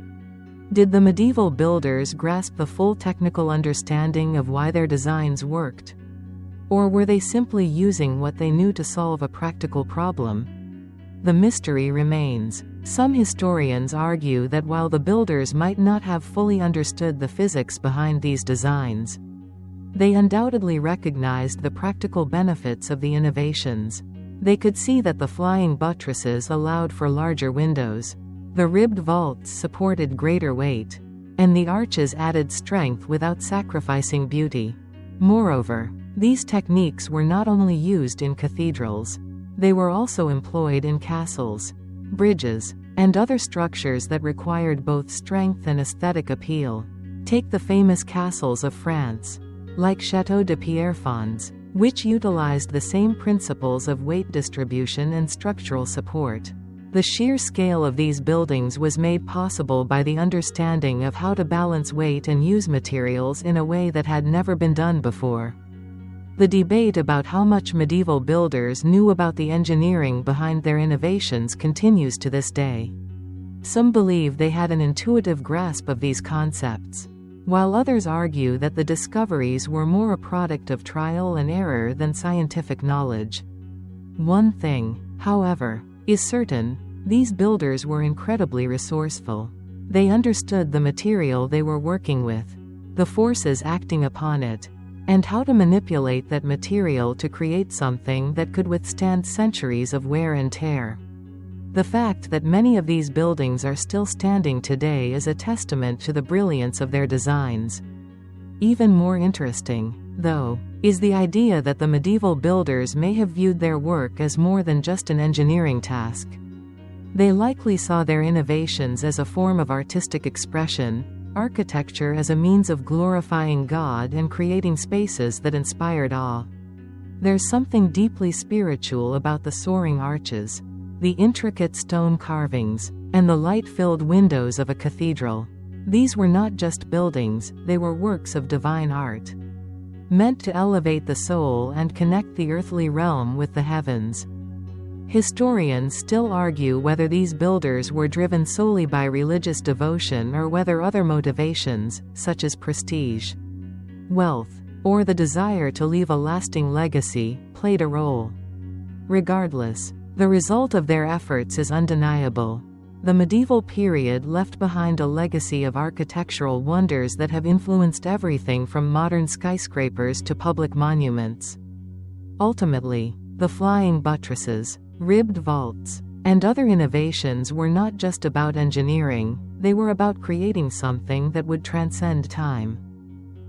Did the medieval builders grasp the full technical understanding of why their designs worked? Or were they simply using what they knew to solve a practical problem? The mystery remains. Some historians argue that while the builders might not have fully understood the physics behind these designs, they undoubtedly recognized the practical benefits of the innovations. They could see that the flying buttresses allowed for larger windows, the ribbed vaults supported greater weight, and the arches added strength without sacrificing beauty. Moreover, these techniques were not only used in cathedrals, they were also employed in castles, bridges, and other structures that required both strength and aesthetic appeal. Take the famous castles of France, like Château de Pierrefonds, which utilized the same principles of weight distribution and structural support. The sheer scale of these buildings was made possible by the understanding of how to balance weight and use materials in a way that had never been done before. The debate about how much medieval builders knew about the engineering behind their innovations continues to this day. Some believe they had an intuitive grasp of these concepts, while others argue that the discoveries were more a product of trial and error than scientific knowledge. One thing, however, is certain: these builders were incredibly resourceful. They understood the material they were working with, the forces acting upon it, and how to manipulate that material to create something that could withstand centuries of wear and tear. The fact that many of these buildings are still standing today is a testament to the brilliance of their designs. Even more interesting, though, is the idea that the medieval builders may have viewed their work as more than just an engineering task. They likely saw their innovations as a form of artistic expression, architecture as a means of glorifying God and creating spaces that inspired awe. There's something deeply spiritual about the soaring arches, the intricate stone carvings, and the light-filled windows of a cathedral. These were not just buildings, they were works of divine art, meant to elevate the soul and connect the earthly realm with the heavens. Historians still argue whether these builders were driven solely by religious devotion or whether other motivations, such as prestige, wealth, or the desire to leave a lasting legacy, played a role. Regardless, the result of their efforts is undeniable. The medieval period left behind a legacy of architectural wonders that have influenced everything from modern skyscrapers to public monuments. Ultimately, the flying buttresses, ribbed vaults, and other innovations were not just about engineering, they were about creating something that would transcend time.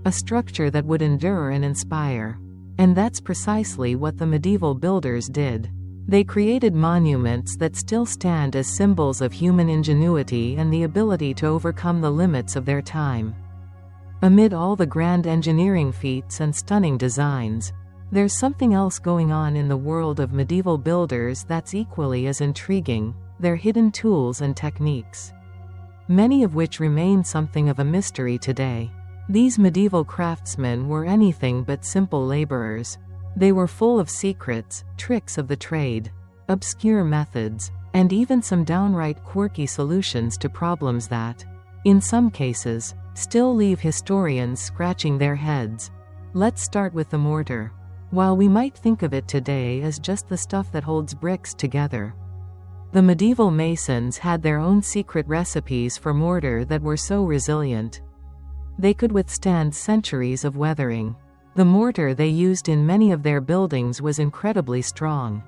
A structure that would endure and inspire. And that's precisely what the medieval builders did. They created monuments that still stand as symbols of human ingenuity and the ability to overcome the limits of their time. Amid all the grand engineering feats and stunning designs, There's something else going on in the world of medieval builders that's equally as intriguing: their hidden tools and techniques, many of which remain something of a mystery today. These medieval craftsmen were anything but simple laborers. They were full of secrets, tricks of the trade, obscure methods, and even some downright quirky solutions to problems that, in some cases, still leave historians scratching their heads. Let's start with the mortar. While we might think of it today as just the stuff that holds bricks together, the medieval masons had their own secret recipes for mortar that were so resilient they could withstand centuries of weathering. The mortar they used in many of their buildings was incredibly strong,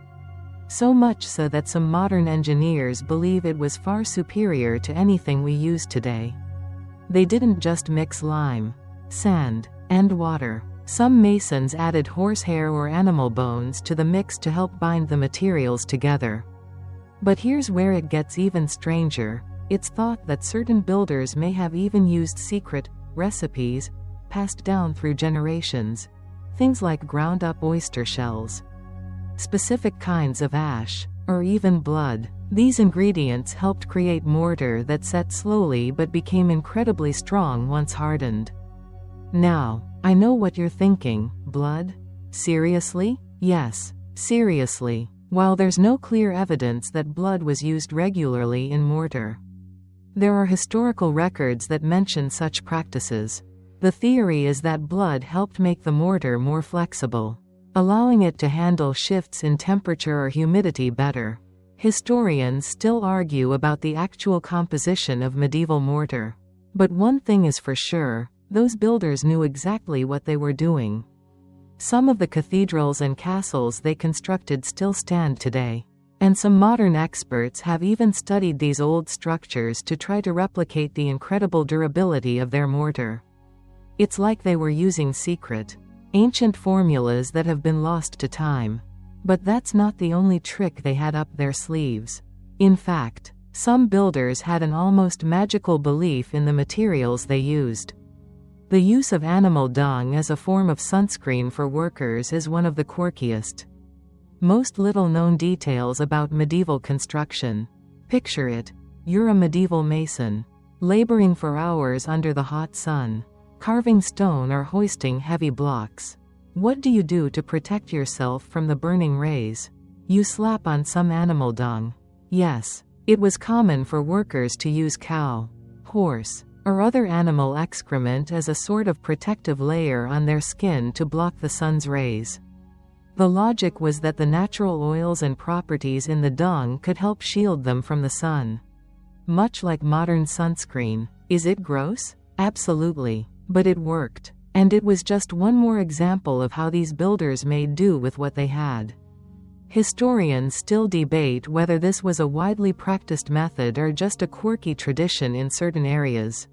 so much so that some modern engineers believe it was far superior to anything we use today. They didn't just mix lime, sand, and water. Some masons added horsehair or animal bones to the mix to help bind the materials together. But here's where it gets even stranger. It's thought that certain builders may have even used secret recipes passed down through generations. Things like ground-up oyster shells, specific kinds of ash, or even blood. These ingredients helped create mortar that set slowly but became incredibly strong once hardened. Now, I know what you're thinking: blood? Seriously? Yes, seriously. While there's no clear evidence that blood was used regularly in mortar, there are historical records that mention such practices. The theory is that blood helped make the mortar more flexible, allowing it to handle shifts in temperature or humidity better. Historians still argue about the actual composition of medieval mortar. But one thing is for sure: those builders knew exactly what they were doing. Some of the cathedrals and castles they constructed still stand today, and some modern experts have even studied these old structures to try to replicate the incredible durability of their mortar. It's like they were using secret, ancient formulas that have been lost to time. But that's not the only trick they had up their sleeves. In fact, some builders had an almost magical belief in the materials they used. The use of animal dung as a form of sunscreen for workers is one of the quirkiest, most little-known details about medieval construction. Picture it: you're a medieval mason, laboring for hours under the hot sun, carving stone or hoisting heavy blocks. What do you do to protect yourself from the burning rays? You slap on some animal dung. Yes, it was common for workers to use cow, horse, or other animal excrement as a sort of protective layer on their skin to block the sun's rays. The logic was that the natural oils and properties in the dung could help shield them from the sun. Much like modern sunscreen. Is it gross? Absolutely. But it worked. And it was just one more example of how these builders made do with what they had. Historians still debate whether this was a widely practiced method or just a quirky tradition in certain areas.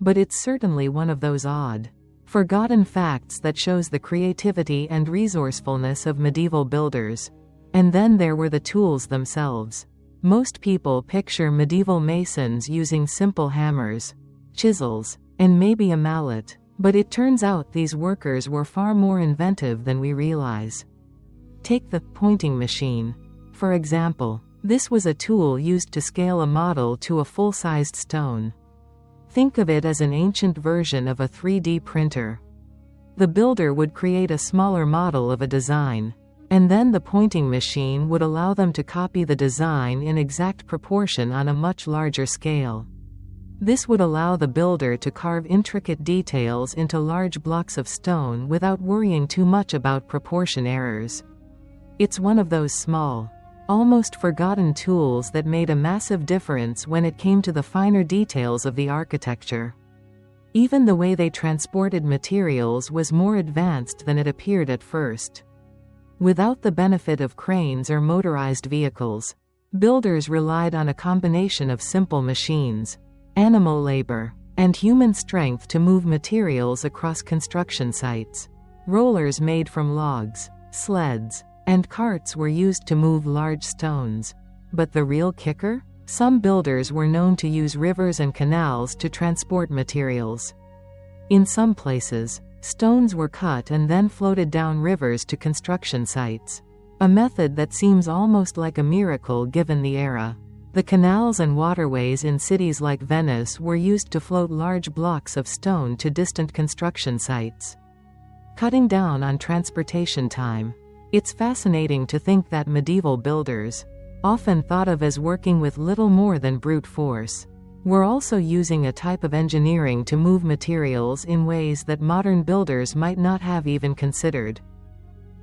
But it's certainly one of those odd, forgotten facts that shows the creativity and resourcefulness of medieval builders. And then there were the tools themselves. Most people picture medieval masons using simple hammers, chisels, and maybe a mallet. But it turns out these workers were far more inventive than we realize. Take the pointing machine, for example. This was a tool used to scale a model to a full-sized stone. Think of it as an ancient version of a 3D printer. The builder would create a smaller model of a design, and then the pointing machine would allow them to copy the design in exact proportion on a much larger scale. This would allow the builder to carve intricate details into large blocks of stone without worrying too much about proportion errors. It's one of those small, almost forgotten tools that made a massive difference when it came to the finer details of the architecture. Even the way they transported materials was more advanced than it appeared at first. Without the benefit of cranes or motorized vehicles, builders relied on a combination of simple machines, animal labor, and human strength to move materials across construction sites. Rollers made from logs, sleds, and carts were used to move large stones. But the real kicker? Some builders were known to use rivers and canals to transport materials. In some places, Stones were cut and then floated down rivers to construction sites. A method that seems almost like a miracle given the era. The canals and waterways in cities like Venice were used to float large blocks of stone to distant construction sites, cutting down on transportation time. It's fascinating to think that medieval builders, often thought of as working with little more than brute force, were also using a type of engineering to move materials in ways that modern builders might not have even considered.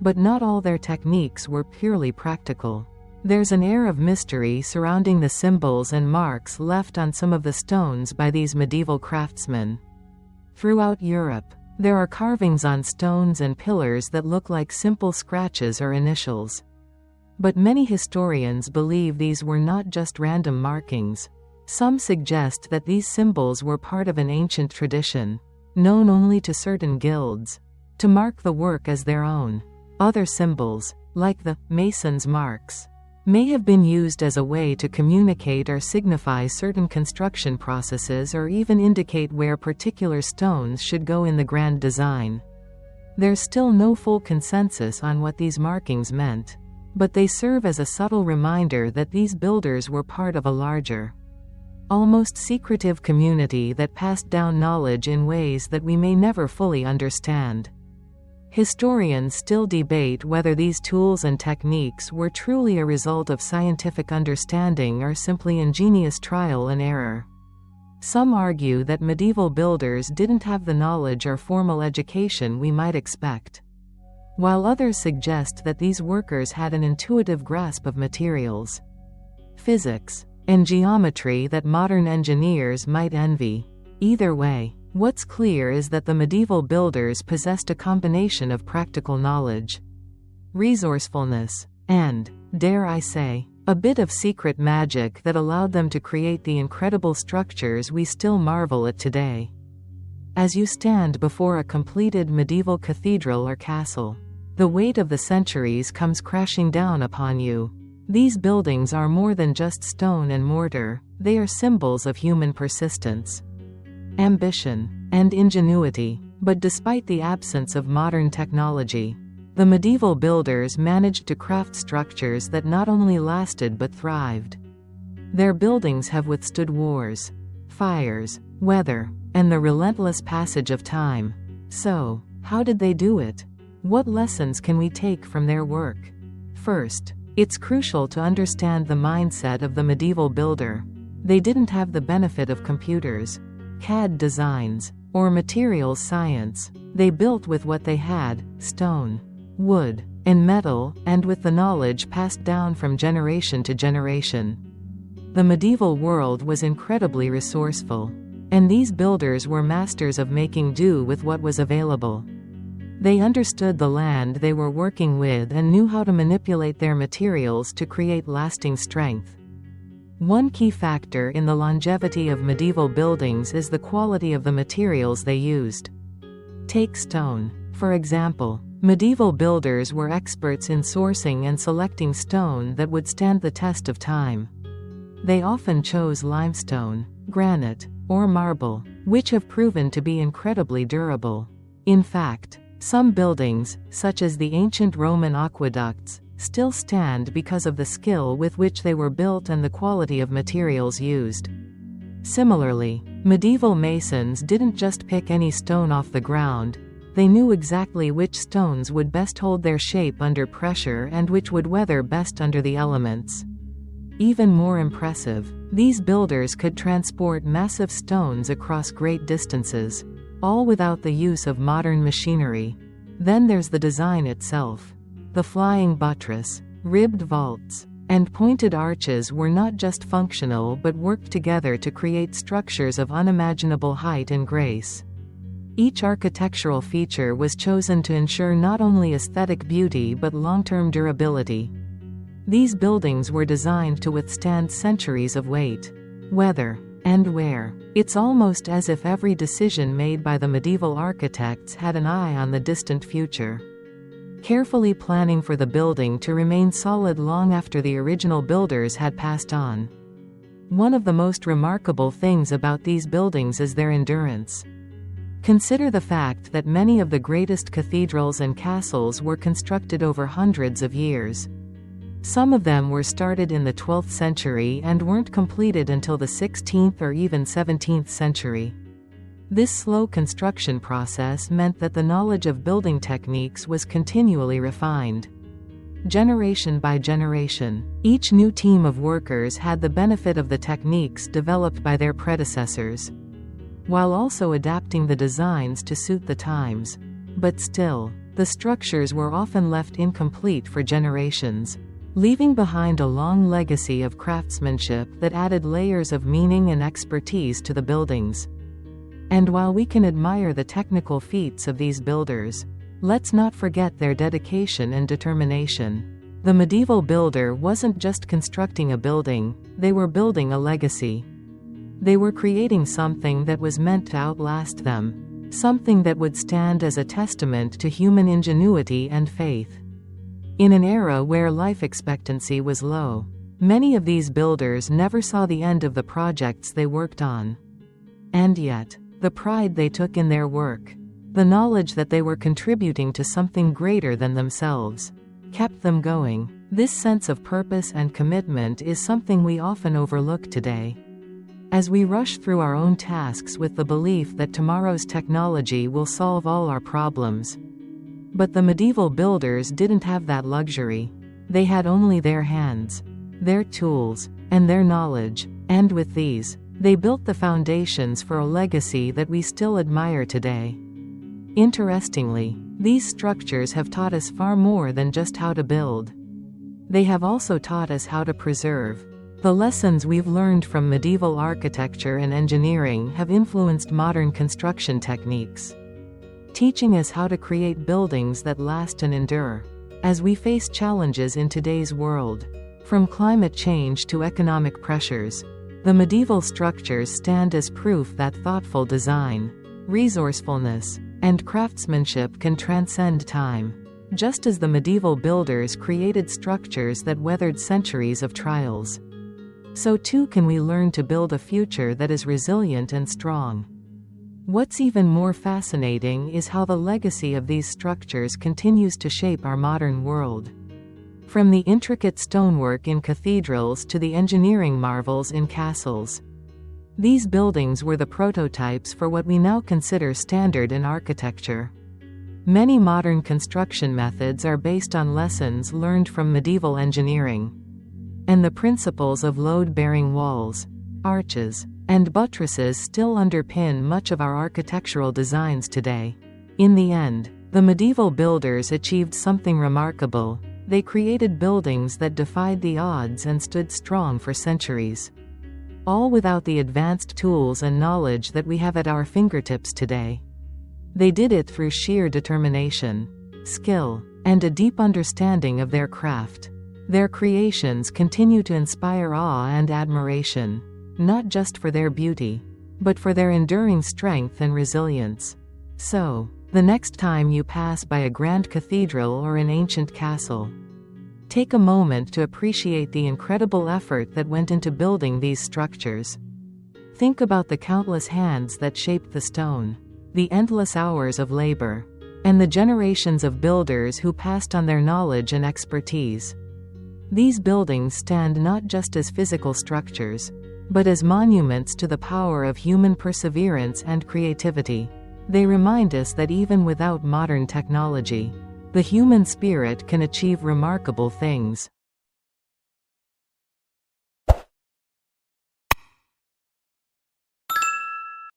But not all their techniques were purely practical. There's an air of mystery surrounding the symbols and marks left on some of the stones by these medieval craftsmen. Throughout Europe, there are carvings on stones and pillars that look like simple scratches or initials. But many historians believe these were not just random markings. Some suggest that these symbols were part of an ancient tradition, known only to certain guilds, to mark the work as their own. Other symbols, like the mason's marks, may have been used as a way to communicate or signify certain construction processes or even indicate where particular stones should go in the grand design. There's still no full consensus on what these markings meant, but they serve as a subtle reminder that these builders were part of a larger, almost secretive community that passed down knowledge in ways that we may never fully understand. Historians still debate whether these tools and techniques were truly a result of scientific understanding or simply ingenious trial and error. Some argue that medieval builders didn't have the knowledge or formal education we might expect, while others suggest that these workers had an intuitive grasp of materials, physics, and geometry that modern engineers might envy. Either way, what's clear is that the medieval builders possessed a combination of practical knowledge, resourcefulness, and, dare I say, a bit of secret magic that allowed them to create the incredible structures we still marvel at today. As you stand before a completed medieval cathedral or castle, the weight of the centuries comes crashing down upon you. These buildings are more than just stone and mortar, they are symbols of human persistence, ambition, and ingenuity. But despite the absence of modern technology, the medieval builders managed to craft structures that not only lasted but thrived. Their buildings have withstood wars, fires, weather, and the relentless passage of time. So, how did they do it? What lessons can we take from their work? First, it's crucial to understand the mindset of the medieval builder. They didn't have the benefit of computers, CAD designs, or materials science. They built with what they had: stone, wood, and metal, and with the knowledge passed down from generation to generation. The medieval world was incredibly resourceful, and these builders were masters of making do with what was available. They understood the land they were working with and knew how to manipulate their materials to create lasting strength. One key factor in the longevity of medieval buildings is the quality of the materials they used. Take stone, for example. Medieval builders were experts in sourcing and selecting stone that would stand the test of time. They often chose limestone, granite, or marble, which have proven to be incredibly durable. In fact, some buildings, such as the ancient Roman aqueducts, still stand because of the skill with which they were built and the quality of materials used. Similarly, medieval masons didn't just pick any stone off the ground. They knew exactly which stones would best hold their shape under pressure and which would weather best under the elements. Even more impressive, these builders could transport massive stones across great distances, all without the use of modern machinery. Then there's the design itself. The flying buttress, ribbed vaults, and pointed arches were not just functional but worked together to create structures of unimaginable height and grace. Each architectural feature was chosen to ensure not only aesthetic beauty but long-term durability. These buildings were designed to withstand centuries of weight, weather, and wear. It's almost as if every decision made by the medieval architects had an eye on the distant future, carefully planning for the building to remain solid long after the original builders had passed on. One of the most remarkable things about these buildings is their endurance. Consider the fact that many of the greatest cathedrals and castles were constructed over hundreds of years. Some of them were started in the 12th century and weren't completed until the 16th or even 17th century. This slow construction process meant that the knowledge of building techniques was continually refined. Generation by generation, each new team of workers had the benefit of the techniques developed by their predecessors, while also adapting the designs to suit the times. But still, the structures were often left incomplete for generations, leaving behind a long legacy of craftsmanship that added layers of meaning and expertise to the buildings. And while we can admire the technical feats of these builders, let's not forget their dedication and determination. The medieval builder wasn't just constructing a building, they were building a legacy. They were creating something that was meant to outlast them, something that would stand as a testament to human ingenuity and faith. In an era where life expectancy was low, many of these builders never saw the end of the projects they worked on. And yet, the pride they took in their work, the knowledge that they were contributing to something greater than themselves, kept them going. This sense of purpose and commitment is something we often overlook today, as we rush through our own tasks with the belief that tomorrow's technology will solve all our problems. But the medieval builders didn't have that luxury. They had only their hands, their tools, and their knowledge, and with these, they built the foundations for a legacy that we still admire today. Interestingly, these structures have taught us far more than just how to build. They have also taught us how to preserve. The lessons we've learned from medieval architecture and engineering have influenced modern construction techniques, teaching us how to create buildings that last and endure. As we face challenges in today's world, from climate change to economic pressures, the medieval structures stand as proof that thoughtful design, resourcefulness, and craftsmanship can transcend time. Just as the medieval builders created structures that weathered centuries of trials, so too can we learn to build a future that is resilient and strong. What's even more fascinating is how the legacy of these structures continues to shape our modern world. From the intricate stonework in cathedrals to the engineering marvels in castles, these buildings were the prototypes for what we now consider standard in architecture. Many modern construction methods are based on lessons learned from medieval engineering, and the principles of load-bearing walls, arches, and buttresses still underpin much of our architectural designs today. In the end, the medieval builders achieved something remarkable. They created buildings that defied the odds and stood strong for centuries, all without the advanced tools and knowledge that we have at our fingertips today. They did it through sheer determination, skill, and a deep understanding of their craft. Their creations continue to inspire awe and admiration, not just for their beauty, but for their enduring strength and resilience. So, the next time you pass by a grand cathedral or an ancient castle, take a moment to appreciate the incredible effort that went into building these structures. Think about the countless hands that shaped the stone, the endless hours of labor, and the generations of builders who passed on their knowledge and expertise. These buildings stand not just as physical structures, but as monuments to the power of human perseverance and creativity. They remind us that even without modern technology, the human spirit can achieve remarkable things.